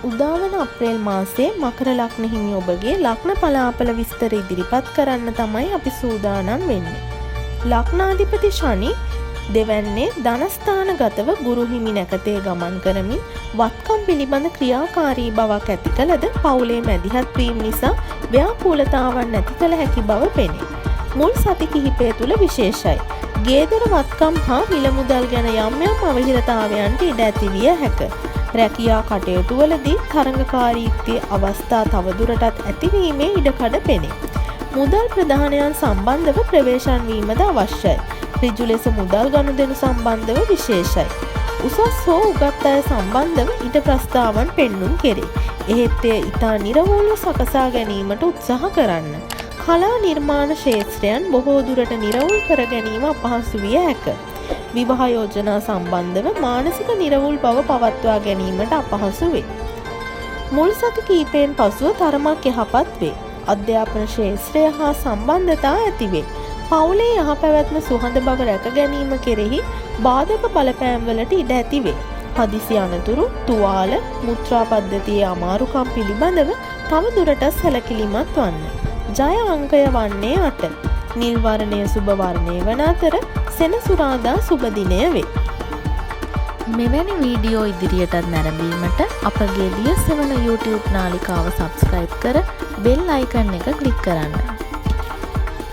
උදාවන අප්‍රේල් මාසයේ මකර ලග්න හිමි ඔබගේ ලග්න පලාපල විස්තර ඉදිරිපත් කරන්න තමයි අපි සූදානම් වෙන්නේ. ලග්නාධිපති ශනි දෙවැන්නේ ධනස්ථානගතව ගුරු හිමි නැකතේ ගමන් කරමින් වත්කම් පිළිබඳ ක්‍රියාකාරී බවක් ඇති කළද පවුලේ මැදිහත් වීම නිසා ව්‍යාකූලතාවන් නැති කළ හැකි බව පෙනේ. මුල් සති කිහිපය තුල විශේෂයි. ගේදර වත්කම් හා මිල මුදල් ගැන යම් යම් අවහිරතාවයන්ට ඉඩ ඇති විය හැක. රැකියා කටයුතු වලදී තරඟකාරීත්වයේ අවස්ථා තවදුරටත් ඇතිවීමේ ඉඩකඩ පෙනේ. මුදල් ප්‍රධානයන් සම්බන්ධව ප්‍රවේශම් වීමද අවශ්‍යයි. ඍජු ලෙස මුදල් ගනුදෙනු සම්බන්ධව විශේෂයි. උසස් හෝ උගත් අය සම්බන්ධව ඊට ප්‍රස්තාවන් පෙන්눔 කෙරේ. එහෙත් එය ඉතා නිර්වෝල්ව සකසා ගැනීමට උත්සාහ කරන්න. කලා නිර්මාණ ක්ෂේත්‍රයන් බොහෝ දුරට නිර්වෝල් කර ගැනීම අපහසු විය හැක. විවාහ යෝජනා සම්බන්ධව මානසික නිර්වෝල් බව පවත්වා ගැනීමට අපහසු වේ. මුල් සති කිහිපයෙන් පසුව තරමක් යහපත් වේ. අධ්‍යාපන ක්ෂේත්‍රය හා සම්බන්ධතා ඇති වේ. පවුලේ යහපැවැත්ම සුහද බව රැක ගැනීම කෙරෙහි බාධක බලපෑම් වලට ඉඩ ඇති වේ. හදිසි අනතුරු, තුවාල, මුත්‍රා පද්ධතියේ අමාරුකම් පිළිබඳව තව දුරටත් සැලකිලිමත් වන්න. ජය අංකය වන්නේ 8. නිල් වර්ණය සුබ වර්ණය වන අතර සෙනසුරාදා සුබ දිනය වේ. මෙවැනි වීඩියෝ ඉදිරියටත් නැරඹීමට අපගේ දිය සෙවන YouTube නාලිකාව සබ්ස්ක්‍රයිබ් කර බෙල් අයිකන් එක ක්ලික් කරන්න.